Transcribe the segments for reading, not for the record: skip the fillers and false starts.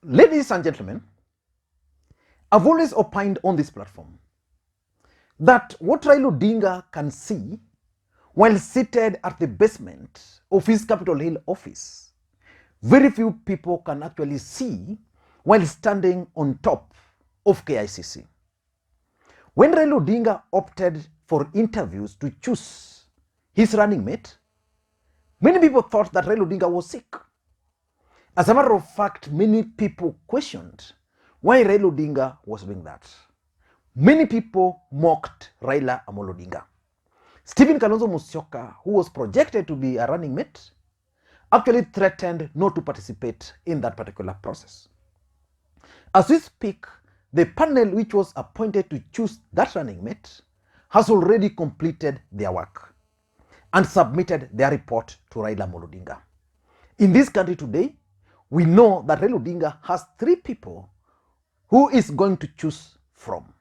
Ladies and gentlemen, I've always opined on this platform that what Raila Odinga can see while seated at the basement of his Capitol Hill office, very few people can actually see while standing on top of KICC. When Raila Odinga opted for interviews to choose his running mate, many people thought that Raila Odinga was sick. As a matter of fact, many people questioned why Raila Odinga was doing that. Many people mocked Raila Amolo Odinga. Stephen Kalonzo Musyoka, who was projected to be a running mate, actually threatened not to participate in that particular process. As we speak, the panel which was appointed to choose that running mate has already completed their work and submitted their report to Raila Amolo Odinga. In this country today, we know that Raila Odinga has 3 people who is going to choose from.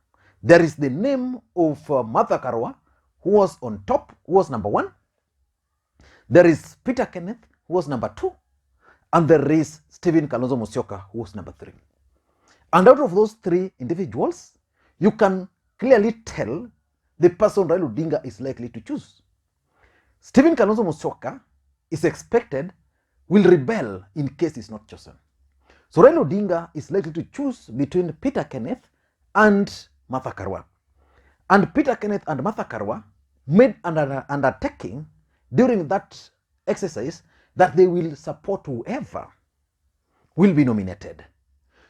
There is the name of Mathira, who was on top, who was number 1. There is Peter Kenneth, who was number 2. And there is Stephen Kalonzo Musyoka, who was number 3. And out of those 3 individuals, you can clearly tell the person Raila Odinga is likely to choose. Stephen Kalonzo Musyoka is expected will rebel in case he's not chosen. So Raila Odinga is likely to choose between Peter Kenneth and Mathira. And Peter Kenneth and Mathira made an undertaking during that exercise that they will support whoever will be nominated.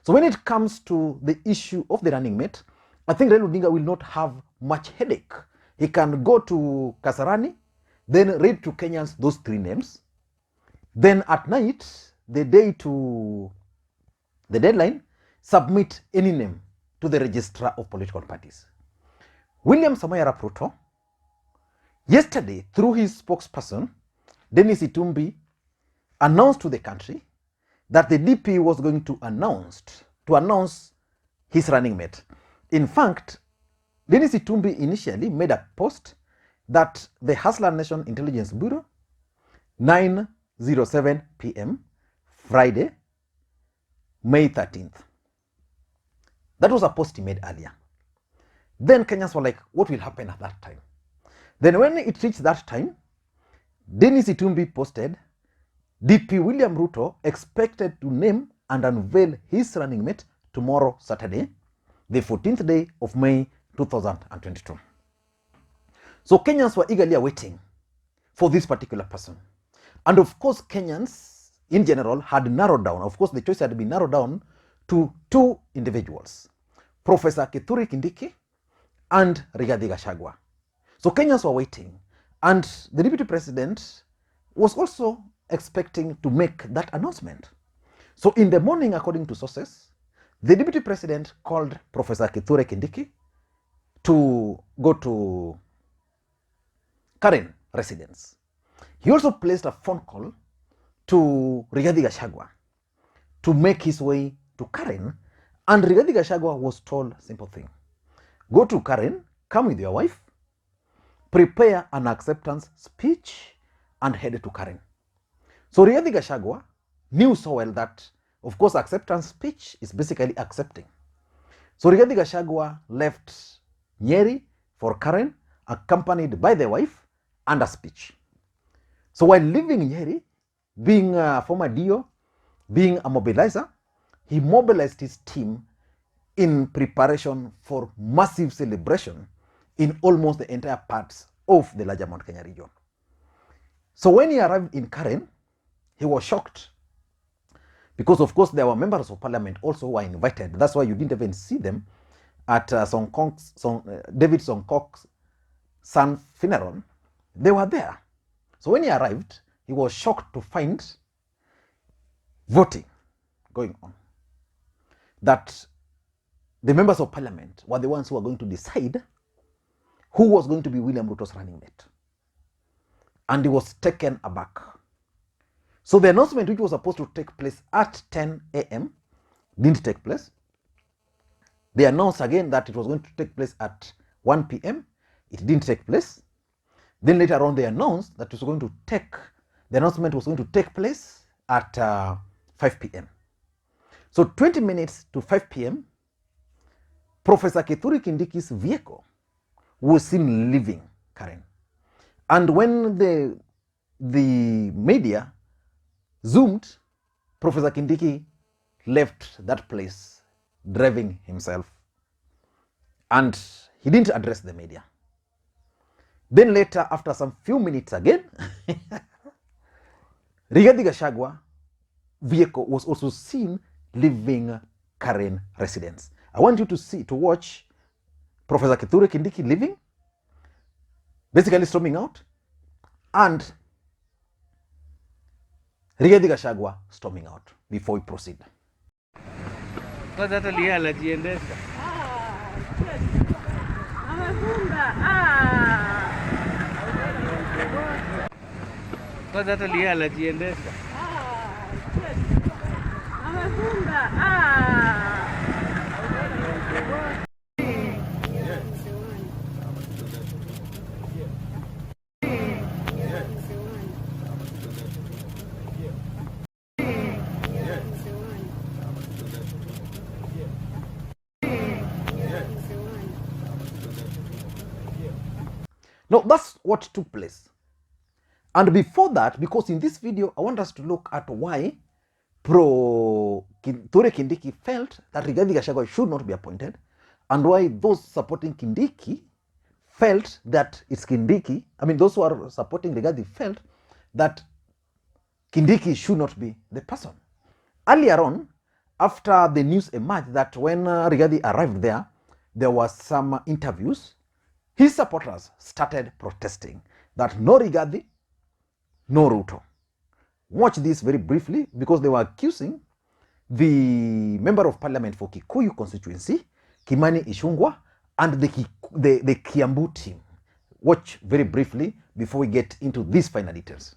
So when it comes to the issue of the running mate, I think Raila Odinga will not have much headache. He can go to Kasarani, then read to Kenyans those 3 names. Then at night, the day to the deadline, submit any name to the registrar of political parties. William Samoei Arap Ruto, yesterday, through his spokesperson, Dennis Itumbi, announced to the country that the DP was going to announce his running mate. In fact, Dennis Itumbi initially made a post that the Hustler Nation Intelligence Bureau, 9:07 p.m. Friday, May 13th. That was a post he made earlier. Then Kenyans were like, what will happen at that time? Then when it reached that time, Dennis Itumbi posted, DP William Ruto expected to name and unveil his running mate tomorrow, Saturday, the 14th day of May 2022. So Kenyans were eagerly awaiting for this particular person. And of course, Kenyans in general had narrowed down. Of course, the choice had been narrowed down to 2 individuals, Professor Kithure Kindiki and Rigathi Gachagua. So Kenyans were waiting. And the Deputy President was also expecting to make that announcement. So in the morning, according to sources, the Deputy President called Professor Kithure Kindiki to go to Karen residence. He also placed a phone call to Rigathi Gachagua to make his way to Karen, and Rigathi Gachagua was told a simple thing. Go to Karen, come with your wife, prepare an acceptance speech, and head to Karen. So Rigathi Gachagua knew so well that, of course, acceptance speech is basically accepting. So Rigathi Gachagua left Nyeri for Karen, accompanied by the wife and a speech. So while leaving Nyeri, being a former DO, being a mobilizer, he mobilized his team in preparation for massive celebration in almost the entire parts of the larger Mount Kenya region. So when he arrived in Karen, he was shocked because, of course, there were members of parliament also who were invited. That's why you didn't even see them at David Songkok's son's funeral. They were there. So when he arrived, he was shocked to find voting going on. That the members of parliament were the ones who were going to decide who was going to be William Ruto's running mate. And he was taken aback. So the announcement, which was supposed to take place at 10 a.m., didn't take place. They announced again that it was going to take place at 1 p.m. It didn't take place. Then later on, they announced that the announcement was going to take place at 5 p.m. So 20 minutes to 5 p.m., Professor Kithure Kindiki's vehicle was seen leaving Karen. And when the media zoomed, Professor Kindiki left that place driving himself. And he didn't address the media. Then later, after some few minutes again, Rigathi Gachagua vehicle was also seen leaving Karen residence. I want you to watch Professor Kithure Kindiki leaving, basically storming out, and Rigathi Gachagua storming out before we proceed. Now, that's what took place. And before that, because in this video, I want us to look at why Kithure Kindiki felt that Rigathi Gachagua should not be appointed, and why those supporting Kindiki felt that it's Kindiki, those who are supporting Rigathi felt that Kindiki should not be the person. Earlier on, after the news emerged that when Rigathi arrived there, there was some interviews, his supporters started protesting that no Rigathi, no Ruto. Watch this very briefly, because they were accusing the member of parliament for Kikuyu constituency, Kimani Ichung'wah, and the Kiambu team. Watch very briefly before we get into these final details.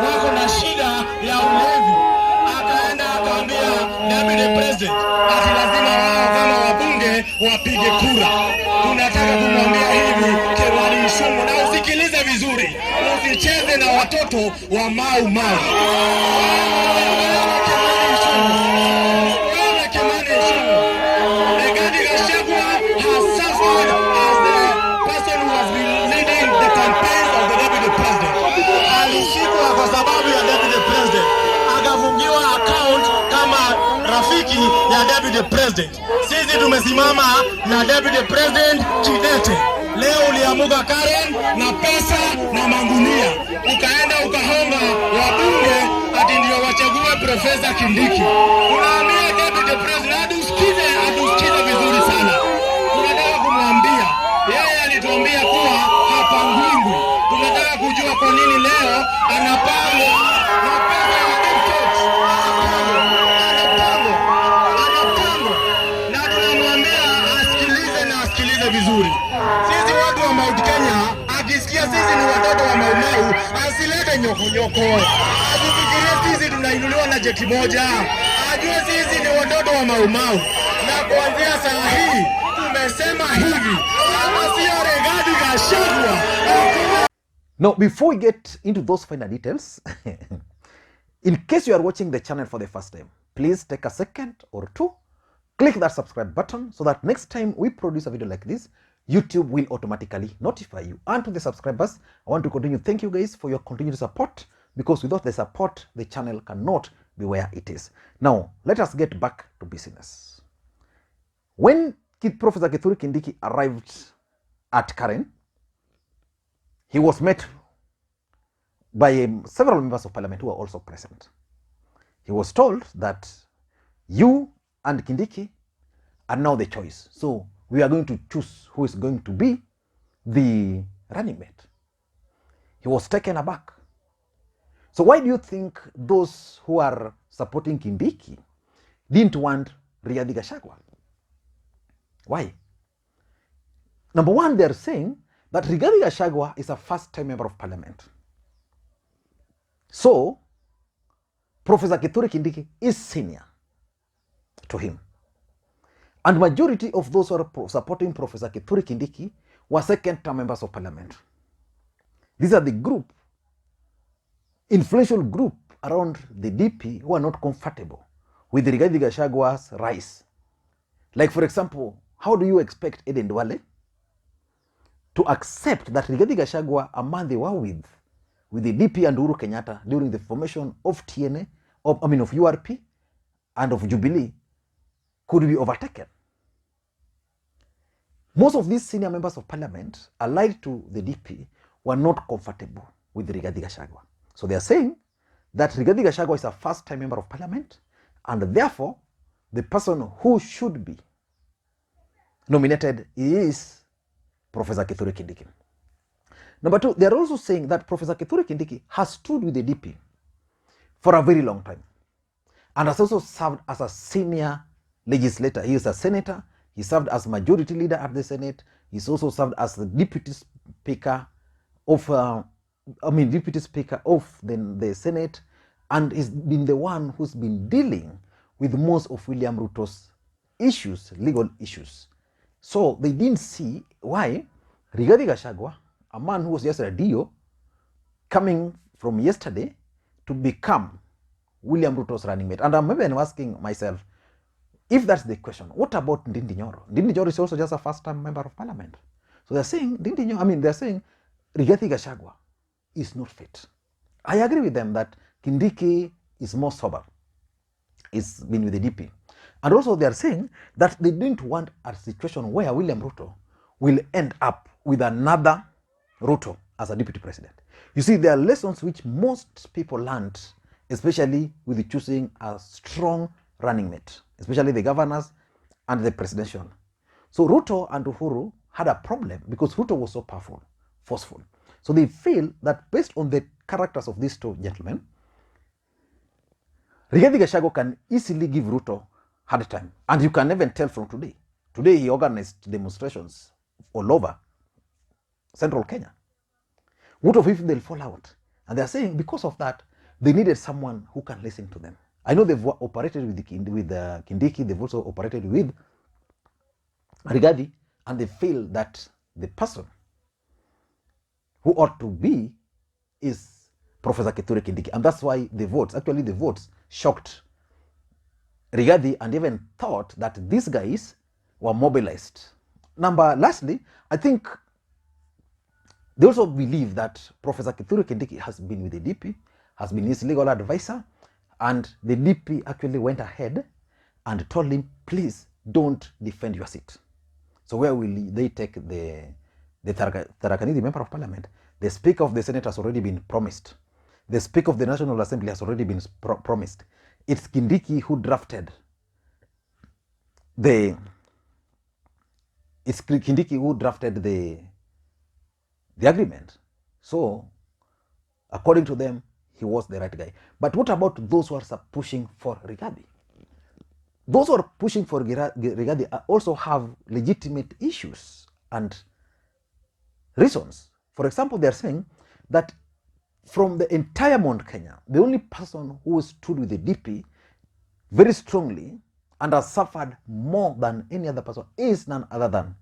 Wako na shida ya ulevi, akaenda akaambia Deputy President ati lazima wao kama wabunge wapige kura. Tunataka kumwambia hivi Kemani Ichung'wah, na usikilize vizuri, usicheze na watoto wa Mau Mau. Kemani Ichung'wah, Rigathi Gachagua has suffered as the person who has been leading the campaign of the Deputy President. Alishikwa kwa sababu ya Deputy President, akafungiwa account kama rafiki ya Deputy President. Sisi tumesimama na Deputy President kidete. Leo uliamuka Karen na pesa na mangunia, ukaenda ukahonga wabunge ati ndio wachague Professor Kindiki. Unaambia Deputy President adusikize vizuri sana. Tunataka kumwambia, yeye alituambia kuwa hapangwingwi. Tunataka kujua kwa nini leo anapangwa na pesa ya deputies. Anapangwa. Na tunamwambia asikilize vizuri. Sisi watu wa Mount Kenya, akisikia sisi ni watoto wa Mau Mau, asilete nyoko. Asifikirie sisi tunainuliwa na jeti moja. Ajue sisi ni watoto wa Mau Mau. Na kuanzia saa hii tumesema hivi, kama sio Rigathi Gachagua. Now, before we get into those final details, in case you are watching the channel for the first time, please take a second or two, click that subscribe button so that next time we produce a video like this, YouTube will automatically notify you. And to the subscribers, I want to continue. Thank you guys for your continued support, because without the support, the channel cannot be where it is. Now, let us get back to business. When Professor Kithure Kindiki arrived at Karen, he was met by several members of parliament who were also present. He was told that you and Kindiki are now the choice. So we are going to choose who is going to be the running mate. He was taken aback. So why do you think those who are supporting Kindiki didn't want Rigathi Gachagua? Why? Number one, they are saying that Rigathi Gachagua is a first-time member of parliament. So Professor Kithure Kindiki is senior to him. And majority of those who are supporting Professor Kithure Kindiki were second-term members of parliament. These are the group, influential group around the DP who are not comfortable with Rigathi Gachagua's rise. Like, for example, how do you expect Eden Duale to accept that Rigathi Gachagua, a man they were with the DP and Uhuru Kenyatta during the formation of TNA, of URP and of Jubilee, could be overtaken? Most of these senior members of parliament allied to the DP were not comfortable with Rigathi Gachagua. So they are saying that Rigathi Gachagua is a first-time member of parliament, and therefore the person who should be nominated is Professor Kithure Kindiki. Number two, they are also saying that Professor Kithure Kindiki has stood with the DP for a very long time and has also served as a senior legislator. He is a senator. He served as majority leader at the Senate. He's also served as the deputy speaker of the Senate, and he's been the one who's been dealing with most of William Ruto's issues, legal issues. So they didn't see why Rigathi Gachagua, a man who was just a DO, coming from yesterday to become William Ruto's running mate. And I'm even asking myself, if that's the question, what about Ndindi Nyoro? Ndindi Nyoro is also just a first-time member of parliament. So they're saying they're saying Rigathi Gachagua is not fit. I agree with them that Kindiki is more sober. He's been with the DP. And also they are saying that they didn't want a situation where William Ruto will end up with another Ruto as a deputy president. You see, there are lessons which most people learned, especially with choosing a strong running mate, especially the governors and the presidential. So Ruto and Uhuru had a problem because Ruto was so powerful, forceful. So they feel that based on the characters of these two gentlemen, Rigathi Gachagua can easily give Ruto hard time. And you can even tell from today. Today he organized demonstrations all over central Kenya. What if they'll fall out? And they're saying because of that, they needed someone who can listen to them. I know they've operated with Kindiki, they've also operated with Rigathi, and they feel that the person who ought to be is Professor Kithure Kindiki. And that's why the votes shocked Rigathi and even thought that these guys were mobilized. Lastly, I think they also believe that Professor Kithure Kindiki has been with the DP, has been his legal advisor, and the DP actually went ahead and told him, please don't defend your seat. So where will they take the Tharaka member of parliament? The Speaker of the Senate has already been promised. The Speaker of the National Assembly has already been promised. It's Kindiki who drafted the agreement. So according to them, he was the right guy. But what about those who are pushing for Rigathi? Those who are pushing for Rigathi also have legitimate issues and reasons. For example, they are saying that from the entire Mount Kenya, the only person who stood with the DP very strongly and has suffered more than any other person is none other than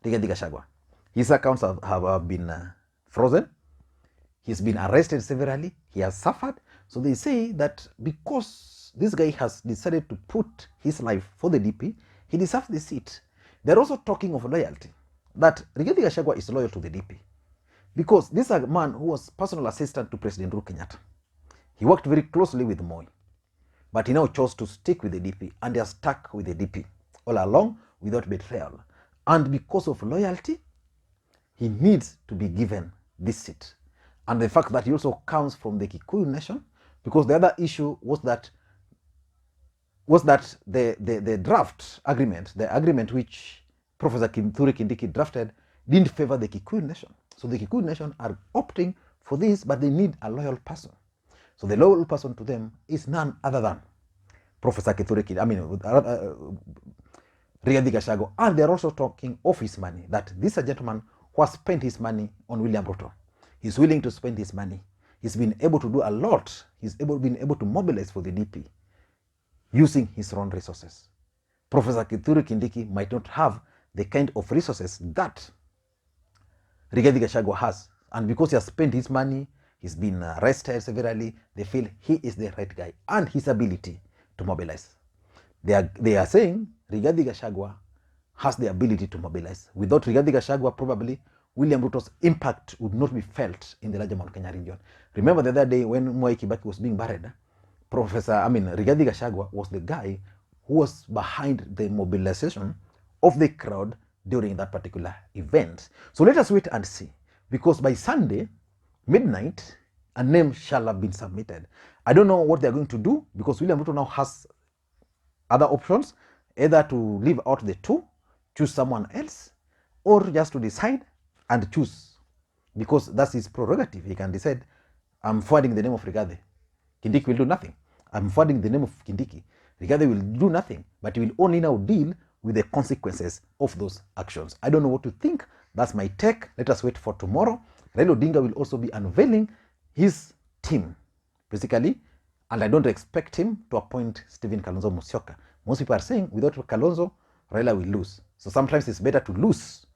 Rigathi Gachagua. His accounts have been frozen. He's been arrested severally. He has suffered. So they say that because this guy has decided to put his life for the DP, he deserves the seat. They're also talking of loyalty, that Rigathi Gachagua is loyal to the DP. Because this is a man who was personal assistant to President Uhuru Kenyatta. He worked very closely with Moi, but he now chose to stick with the DP, and he has stuck with the DP all along without betrayal. And because of loyalty, he needs to be given this seat. And the fact that he also comes from the Kikuyu nation, because the other issue was that the draft agreement, the agreement which Professor Kithure Kindiki drafted, didn't favor the Kikuyu nation. So the Kikuyu nation are opting for this, but they need a loyal person. So the loyal person to them is none other than Professor Kithure Kindiki, Rigathi Gachagua. And they're also talking of his money, that this is a gentleman who has spent his money on William Ruto. He's willing to spend his money. He's been able to do a lot. He's been able to mobilize for the DP using his own resources. Professor Kithure Kindiki might not have the kind of resources that Rigathi Gachagua has. And because he has spent his money, he's been arrested severely, they feel he is the right guy and his ability to mobilize. They are saying Rigathi Gachagua has the ability to mobilize. Without Rigathi Gachagua, probably William Ruto's impact would not be felt in the larger Mount Kenya region. Remember the other day when Mwai Kibaki was being buried, Rigathi Gachagua was the guy who was behind the mobilization of the crowd during that particular event. So let us wait and see, because by Sunday midnight, a name shall have been submitted. I don't know what they're going to do, because William Ruto now has other options, either to leave out the two, choose someone else, or just to decide and choose, because that's his prerogative. He can decide, I'm forwarding the name of Rigathi. Kindiki will do nothing. I'm forwarding the name of Kindiki. Rigathi will do nothing, but he will only now deal with the consequences of those actions. I don't know what to think. That's my take. Let us wait for tomorrow. Raila Odinga will also be unveiling his team, basically, and I don't expect him to appoint Stephen Kalonzo Musyoka. Most people are saying without Kalonzo, Raila will lose. So sometimes it's better to lose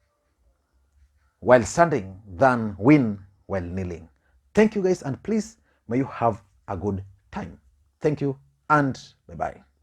while standing than win while kneeling. Thank you guys, and please, may you have a good time. Thank you, and bye-bye.